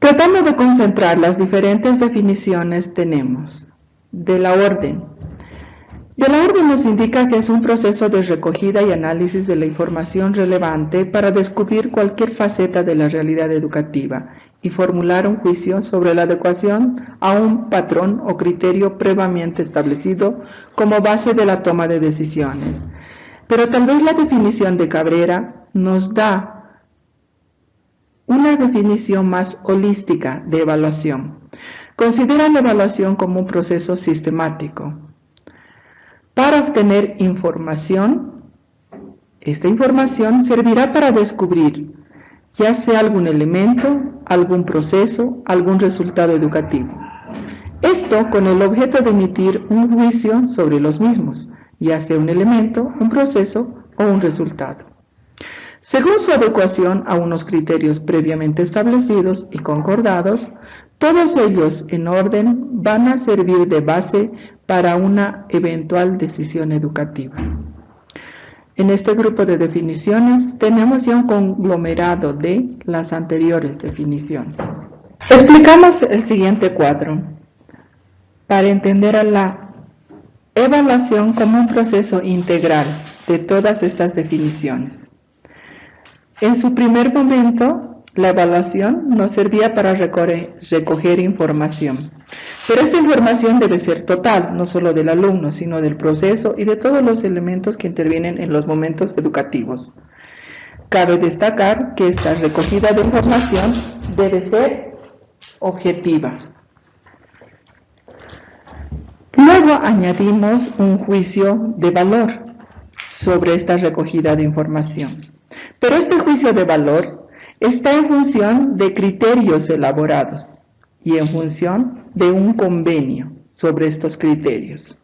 Tratando de concentrar las diferentes definiciones tenemos de la orden. De la orden nos indica que es un proceso de recogida y análisis de la información relevante para descubrir cualquier faceta de la realidad educativa y formular un juicio sobre la adecuación a un patrón o criterio previamente establecido como base de la toma de decisiones. Pero tal vez la definición de Cabrera nos da una definición más holística de evaluación. Considera la evaluación como un proceso sistemático. Para obtener información, esta información servirá para descubrir ya sea algún elemento, algún proceso, algún resultado educativo. Esto con el objeto de emitir un juicio sobre los mismos, ya sea un elemento, un proceso o un resultado. Según su adecuación a unos criterios previamente establecidos y concordados, todos ellos en orden van a servir de base para una eventual decisión educativa. En este grupo de definiciones tenemos ya un conglomerado de las anteriores definiciones. Explicamos el siguiente cuadro para entender a la evaluación como un proceso integral de todas estas definiciones. En su primer momento, la evaluación nos servía para recoger información. Pero esta información debe ser total, no solo del alumno, sino del proceso y de todos los elementos que intervienen en los momentos educativos. Cabe destacar que esta recogida de información debe ser objetiva. Luego añadimos un juicio de valor sobre esta recogida de información. Pero este juicio de valor está en función de criterios elaborados y en función de un convenio sobre estos criterios.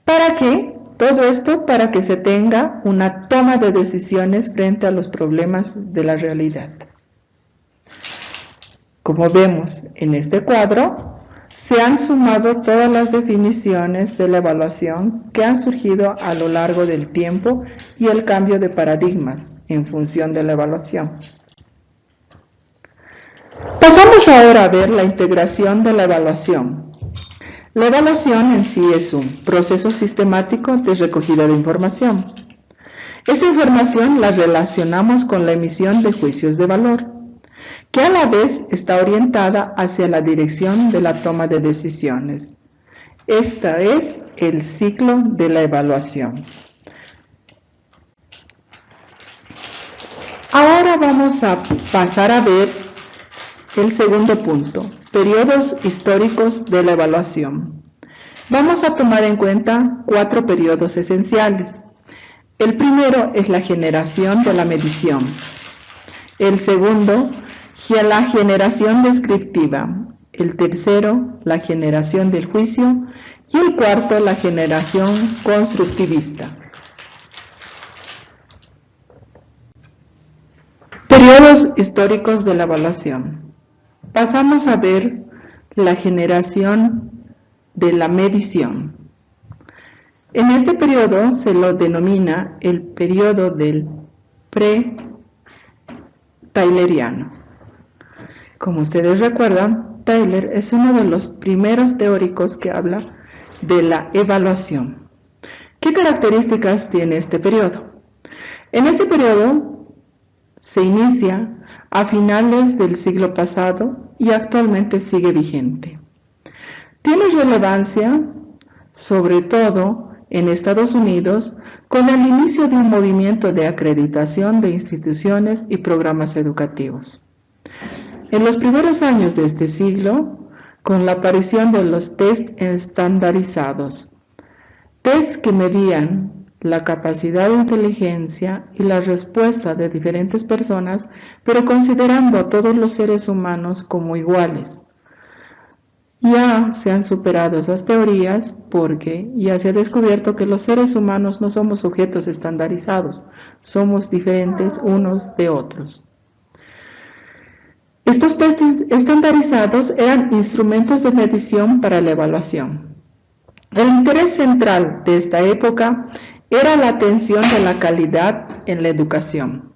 ¿Para qué? Todo esto para que se tenga una toma de decisiones frente a los problemas de la realidad. Como vemos en este cuadro, se han sumado todas las definiciones de la evaluación que han surgido a lo largo del tiempo y el cambio de paradigmas en función de la evaluación. Pasamos ahora a ver la integración de la evaluación. La evaluación en sí es un proceso sistemático de recogida de información. Esta información la relacionamos con la emisión de juicios de valor, que a la vez está orientada hacia la dirección de la toma de decisiones. Este es el ciclo de la evaluación. Ahora vamos a pasar a ver el segundo punto, periodos históricos de la evaluación. Vamos a tomar en cuenta 4 periodos esenciales. El primero es la generación de la medición. El segundo, la generación descriptiva. El tercero, la generación del juicio. Y el cuarto, la generación constructivista. Periodos históricos de la evaluación. Pasamos a ver la generación de la medición. En este periodo se lo denomina el periodo del pre-tayleriano. Como ustedes recuerdan, Tyler es uno de los primeros teóricos que habla de la evaluación. ¿Qué características tiene este periodo? En este periodo se inicia a finales del siglo pasado y actualmente sigue vigente. Tiene relevancia, sobre todo en Estados Unidos, con el inicio de un movimiento de acreditación de instituciones y programas educativos. En los primeros años de este siglo, con la aparición de los test estandarizados, tests que medían la capacidad de inteligencia y la respuesta de diferentes personas, pero considerando a todos los seres humanos como iguales. Ya se han superado esas teorías porque ya se ha descubierto que los seres humanos no somos objetos estandarizados, somos diferentes unos de otros. Estos test estandarizados eran instrumentos de medición para la evaluación. El interés central de esta época era la atención de la calidad en la educación.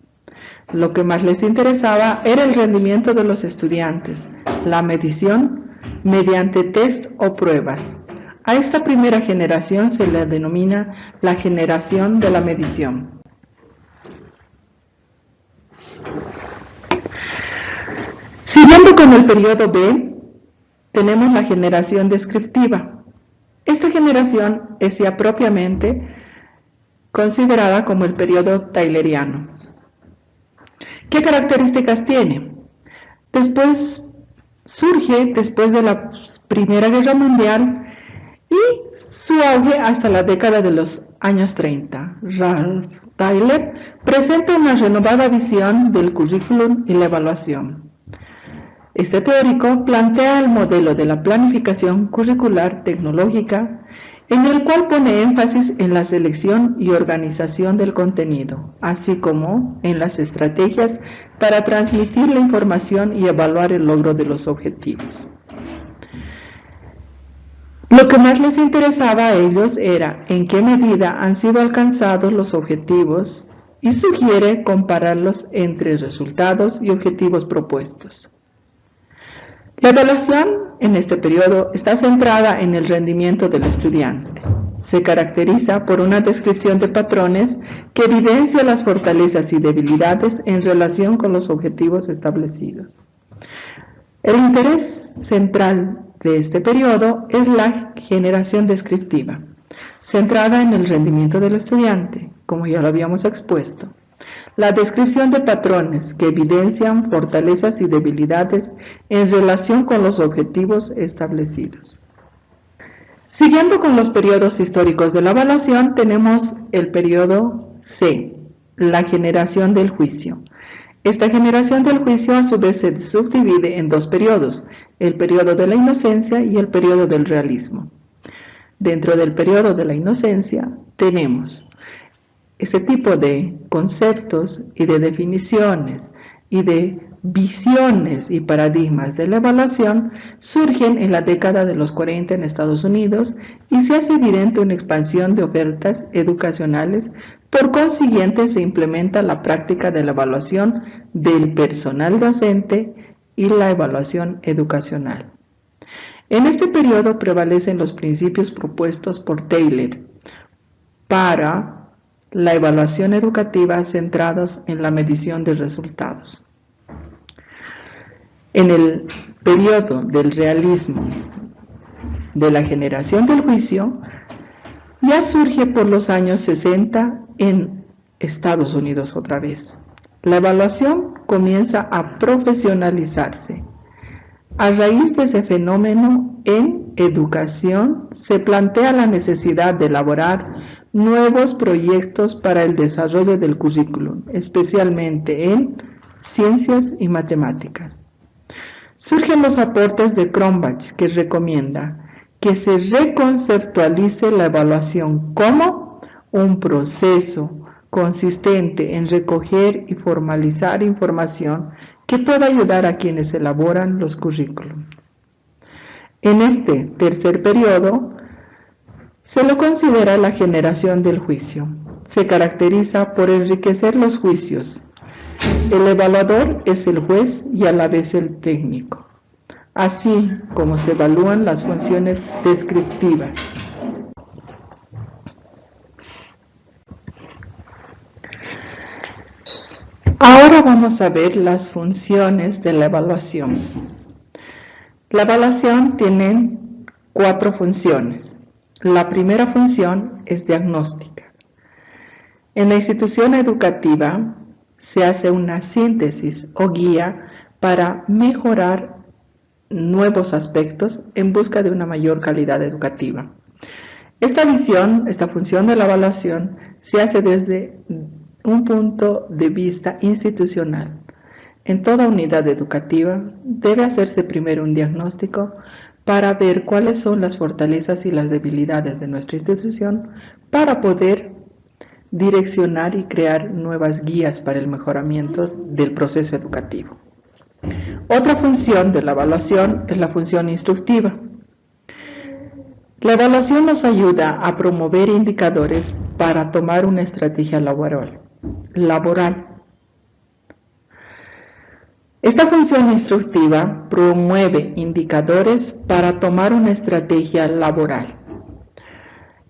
Lo que más les interesaba era el rendimiento de los estudiantes, la medición mediante test o pruebas. A esta primera generación se le denomina la generación de la medición. Siguiendo con el periodo B, tenemos la generación descriptiva. Esta generación es ya propiamente considerada como el periodo tayloriano. ¿Qué características tiene? Surge después de la Primera Guerra Mundial y su auge hasta la década de los años 30. Ralph Tyler presenta una renovada visión del currículum y la evaluación. Este teórico plantea el modelo de la planificación curricular tecnológica, en el cual pone énfasis en la selección y organización del contenido, así como en las estrategias para transmitir la información y evaluar el logro de los objetivos. Lo que más les interesaba a ellos era en qué medida han sido alcanzados los objetivos y sugiere compararlos entre resultados y objetivos propuestos. La evaluación en este periodo está centrada en el rendimiento del estudiante. Se caracteriza por una descripción de patrones que evidencia las fortalezas y debilidades en relación con los objetivos establecidos. El interés central de este periodo es la generación descriptiva, centrada en el rendimiento del estudiante, como ya lo habíamos expuesto. La descripción de patrones que evidencian fortalezas y debilidades en relación con los objetivos establecidos. Siguiendo con los periodos históricos de la evaluación, tenemos el periodo C, la generación del juicio. Esta generación del juicio a su vez se subdivide en dos periodos, el periodo de la inocencia y el periodo del realismo. Dentro del periodo de la inocencia tenemos ese tipo de conceptos y de definiciones y de visiones y paradigmas de la evaluación surgen en la década de los 40 en Estados Unidos y se hace evidente una expansión de ofertas educacionales. Por consiguiente, se implementa la práctica de la evaluación del personal docente y la evaluación educacional. En este periodo prevalecen los principios propuestos por Taylor para la evaluación educativa centrados en la medición de resultados. En el periodo del realismo, de la generación del juicio, ya surge por los años 60 en Estados Unidos otra vez. La evaluación comienza a profesionalizarse. A raíz de ese fenómeno en educación se plantea la necesidad de elaborar nuevos proyectos para el desarrollo del currículum, especialmente en ciencias y matemáticas. Surgen los aportes de Cronbach, que recomienda que se reconceptualice la evaluación como un proceso consistente en recoger y formalizar información que pueda ayudar a quienes elaboran los currículum. En este tercer periodo se lo considera la generación del juicio. Se caracteriza por enriquecer los juicios. El evaluador es el juez y a la vez el técnico, así como se evalúan las funciones descriptivas. Ahora vamos a ver las funciones de la evaluación. La evaluación tiene 4 funciones. La primera función es diagnóstica. En la institución educativa se hace una síntesis o guía para mejorar nuevos aspectos en busca de una mayor calidad educativa. Esta función de la evaluación se hace desde un punto de vista institucional. En toda unidad educativa debe hacerse primero un diagnóstico para ver cuáles son las fortalezas y las debilidades de nuestra institución para poder direccionar y crear nuevas guías para el mejoramiento del proceso educativo. Otra función de la evaluación es la función instructiva. La evaluación nos ayuda a promover indicadores para tomar una estrategia laboral. Esta función instructiva promueve indicadores para tomar una estrategia laboral.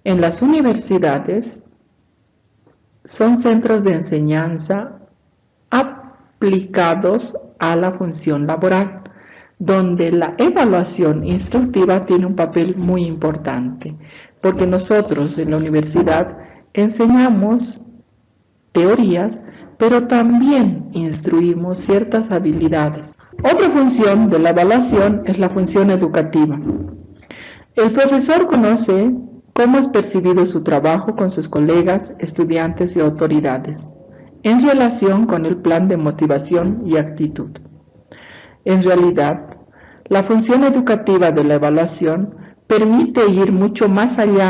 En las universidades son centros de enseñanza aplicados a la función laboral, donde la evaluación instructiva tiene un papel muy importante, porque nosotros en la universidad enseñamos teorías, pero también instruimos ciertas habilidades. Otra función de la evaluación es la función educativa. El profesor conoce cómo es percibido su trabajo con sus colegas, estudiantes y autoridades, en relación con el plan de motivación y actitud. En realidad, la función educativa de la evaluación permite ir mucho más allá